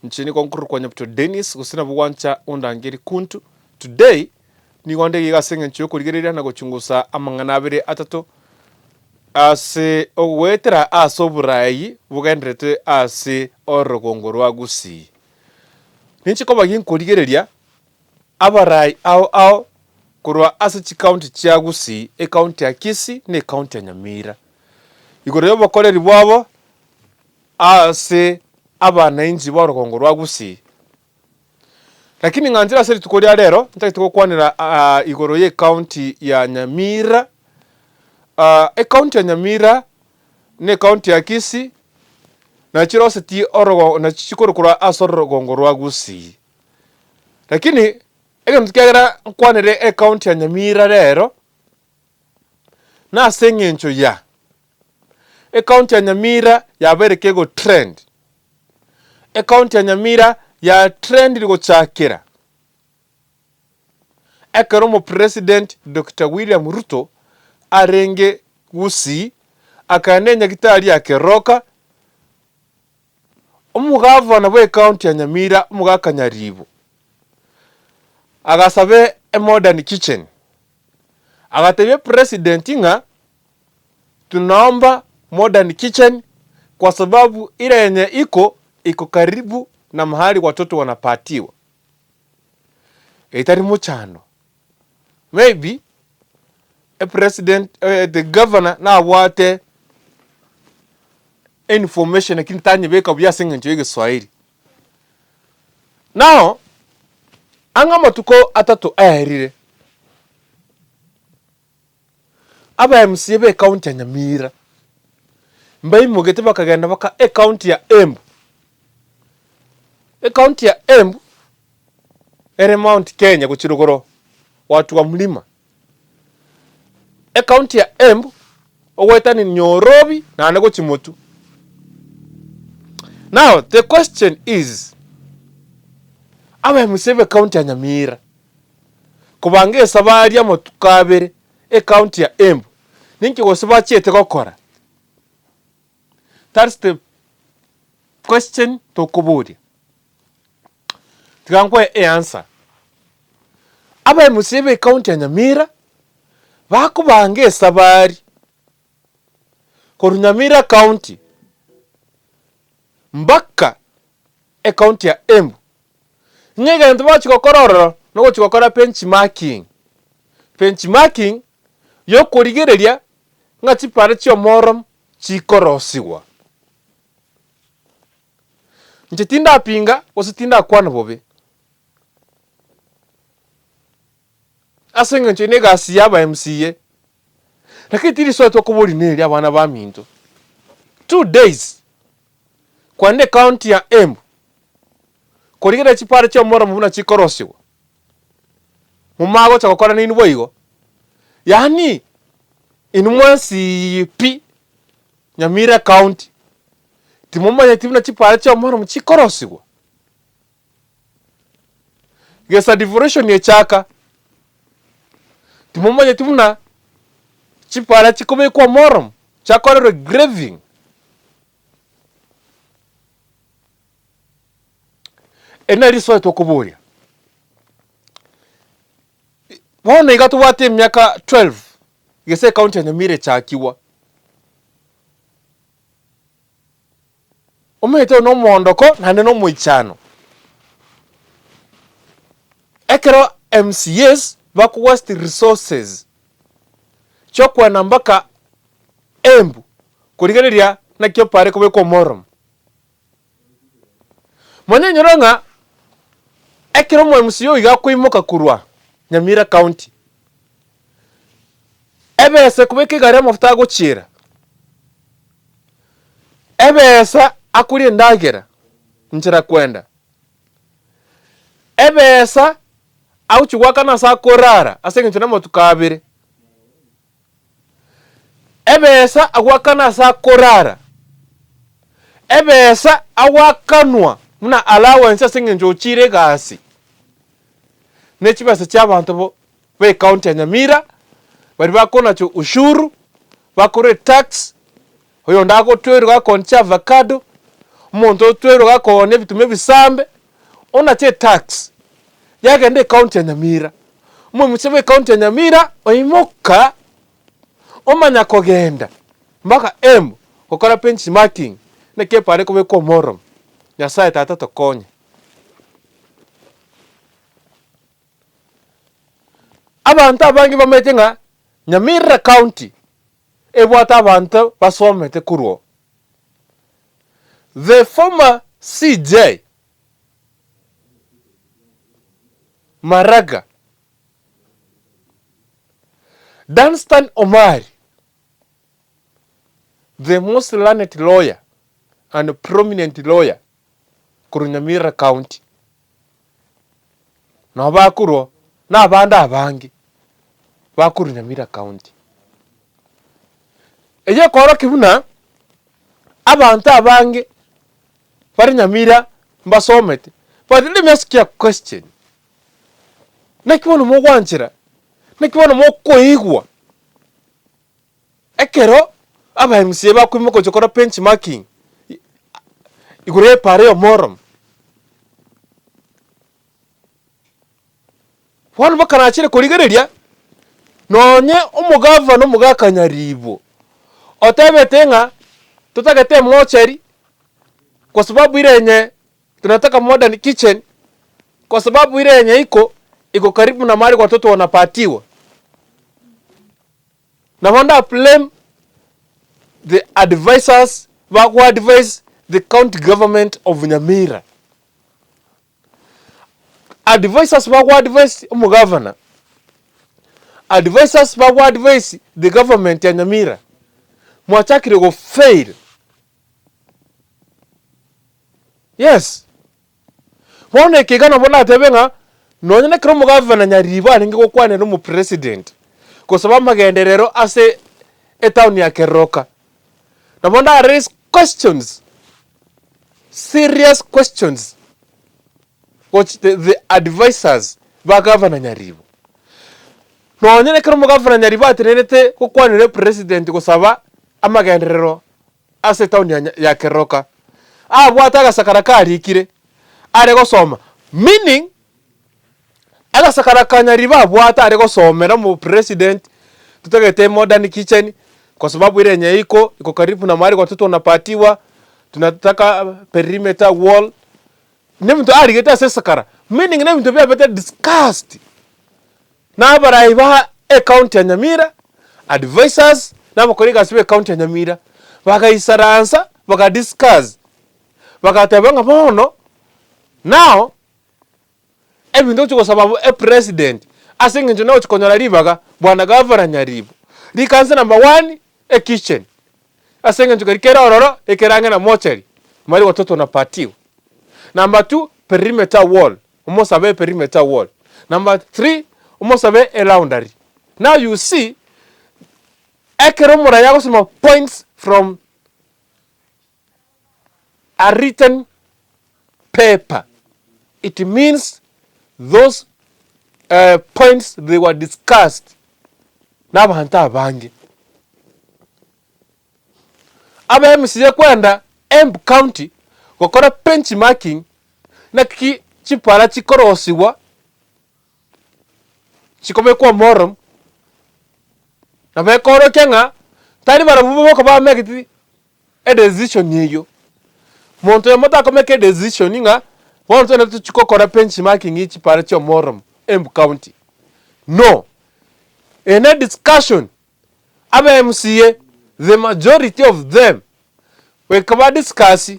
nchini konkuru kwa nyapto Dennis kusina buwancha undangiri kuntu. Today ni gonde gigasenge nchiyo kurigereria na guchungusa amangana abiri atatu ase ogwetera asoburayi bugendrete ase orogongo rwa Gusii. Ninchiko bagin kurigereria abarai ao kurwa ase chikaunti chia Gusii, county ya Kisii ne county ya Nyamira. Igoro yo bakoreri bwabo ase abana inji borogongo rwa Gusii. Lakini nganzira seri tukoria rero ntakituko kwanira igoro ye county ya Nyamira. County ya Nyamira ne county ya Kisii na chirose ti orogo na chikorokura asorogongo rwa Gusii. Lakini ega mtukagera kwanire county ya Nyamira rero na sengencho ya county ya Nyamira yaberekego trend. County ya Nyamira ya trend liko chakira.Ekaromo President Dr. William Ruto arenge Gusii akanenya gitari yake roka umugavana bwe county ya Nyamira umugakanyaribo agasabe a modern kitchen agatebe president nga tunaomba modern kitchen kwa sababu ile yenye iko karibu na mahali watoto wanapatiwa. Itari muchano. Maybe a president, the governor na wate information lakini tanye beka byasenga nchwege Swahili. Now anga matuko atatu aherire. Aba MCA be county ya Nyamira. Mbai mugete bakagenda baka county ya Embu. County ya Embu ere Mount Kenya kuchirugoro watu wa mlima. County ya Embu oweta ni Nyorobi na anego Chimotu. Now the question is aba musebe county ya Nyamira kubange sabari ya motukabere county ya Embu ninki gosiba chete gokora. That's the question to kuburi. Tigangwe answer. Aba musebe county ya Nyamira bakubange sabari koru Nyamira county mbaka county ya Embu nyega ntuba chikokororo no chikokora benchmarking yo kurigereria ngati pare chyo morom chikorosiwa ntitinda pinga ositinda kwana bobe asenga nchene gasi yaba MCA lakini tiri so to kubuli neri abana ba minto 2 days kwande county ya Embu kurigera chipare cyo mora mubuna chikorosiwa mumago chakokora nini boigo yani inumwansi pi Nyamira county timumanya timuna chipare cyo mora muchikorosiwa gesa devoration ye chaka timumanya timuna chipara chikobe kwa morom chakorero graving enali so to kuburia wana igatu wate miaka 12 gese county ya Nyamira chakiwa omete no mondoko na no muichano ekero MCAs baku waste resources chokwa nambaka Embu kurigereria na kyo pare kobe ko morom mone nyoronga ekero mo MCO iga kuimoka kurwa Nyamira county ebese kubeke gare mafuta guchira ebese akuri ndagera nchira kwenda ebese auchugwa kana sa korara asenge ntona motukabire ebesa agwakana sa korara ebesa awakanwa muna allowance asenge njochire gasi nechibasa cy'abantu bo be county ya Nyamira bari bakona cyo ushuru bakore tax hoyo ndago twerwa koncha avocado muntu twero gakone bitume bisambe ona che tax yagende county ya Nyamira mumitsebe county ya Nyamira oimoka omanya kogenda mpaka Embu gukora benchmarking neke pare kube ko morom Nyasaye tata tokonye. Abantu abangi bamete nga Nyamira county ebwata abantu basomete kurwo. The former CJ Maraga Danstan Omari, the most learned lawyer and prominent lawyer kuru Nyamira county na bakuro na abanda abangi bakuru Nyamira county eye koro kibuna abantu abangi bari Nyamira mbasomete. But let me ask you a question. Nakibono mo gwanchira nakibono mo koigwa ekero aba MC bakwimo ko chokora benchmarking igure pare omorom wanu bakanachire kurigereria nonye umugava no mugakanyaribo otebetenga tutagete mocheri kwa sababu ile yenye tunataka modern kitchen, kwa sababu ile yenye iko karibu na mahali watoto wanapatiwa. Na wanda blame the advisors who advise the county government of Nyamira. Advisors who advise governor. Advisors who advise the government ya Nyamira. Mwachakire go fail. Yes. Wone kigana bona tebenga nonyene kro mugavana Nyaribo alinge kokwane no mu president. Kwa sababu magenderero ase town ya Keroka. Na bona raise questions. Serious questions. Which the advisors ba governor Nyaribo. Nonyene kro mugavana Nyaribo atenete kokwane no president kusaba amagenderero ase town ya Keroka. Bwataga sakarakari ikire are gosoma, meaning ala sakarakanya riba bwata are gosomera mu president tutagete modern kitchen kwa sababu ile yenye iko karibu na mahali watoto wanapatiwa, tunataka perimeter wall. Ni mtu aligeta sesakara, meaning ni mtu bia better discussed na baraiba account ya Nyamira advisors na bakoriga sibe account ya Nyamira bakaisaransa baka discuss bakatebanga bono now ebintu chiko sababu president asinga njo chikonyala ribaga bwana governor Nyaribo likanza number 1 kitchen asinga njo kera ororo ekerange na mochari mali watoto napatiwa. Number 2 perimeter wall umosabe perimeter wall. Number 3 umosabe a laundry. Now you see ekero mura yago some points from a written paper. It means those points they were discussed na bahanta abangi. Aba MCA kwenda Embu County gukora benchmarking na chipara chikorosiwa chikome kwa morom na bekoro kenga tari barabubo ko ba make a decision yeyo monto yamota ko make a decision nga wonto na tuchikokora benchmarking ichi para cho morom Embu County. No, in a discussion aba MCA the majority of them we kaba discuss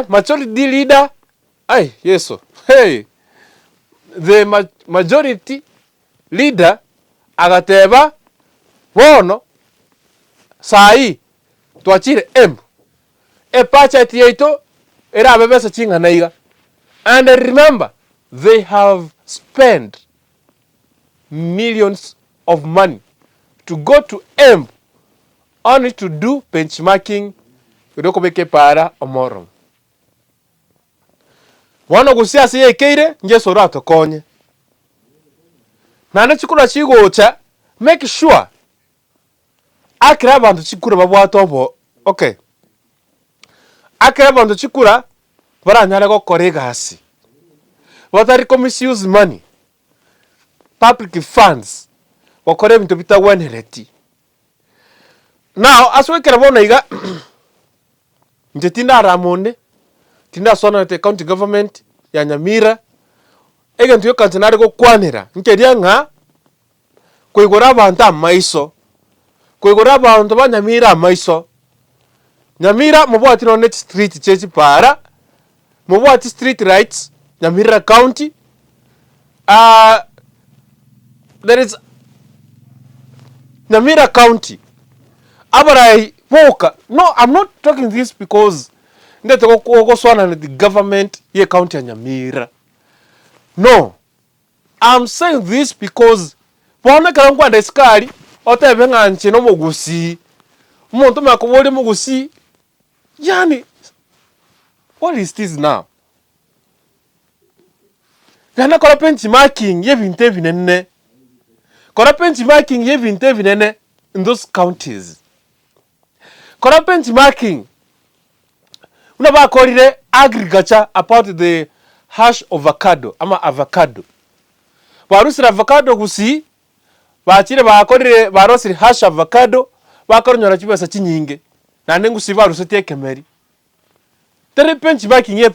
majority leader yeso the majority leader agateba bono sai tuachire Embu pacha tieto era bebesa chinga naiga. And remember, they have spent millions of money to go to Embu only to do benchmarking kudoko beke para omorom. Wano gusia siye keire nje sorato konye. Nana chikura chigocha make sure akira abantu chikura babwato bo. Okay. akere bondo chikura baranyare gokora egasi batari misuse money public funds bakore ebintu bitagwenereti. Now aswekera bona iga nje tinda ramone tinda sona te county government ya Nyamira egento yo kantinare gokwanera nkeria nga kwigora abantu amaiso kwigora abantu ba Nyamira amaiso. Nyamira mubwati no net street chechi para mubwati street rights Nyamira county. There is Nyamira county abarai poka. No, I'm not talking this because ndete go swana the government ye county ya Nyamira. No, I'm saying this because bona karangwa ndeskali otebe nganche no mugusi umuntu makubori mugusi. Yani, what is this now? Yana kora benchmarking ye vinte vinene. Kora benchmarking ye vinte vinene in those counties. Kora benchmarking unaba korire agriculture about the hash avocado ama avocado. Barusira avocado gusi bachire bakorire barosiri hash avocado bakoronyora kibesa kinyinge. Na nengu siva rusete kemeri. Tere benchmarking ye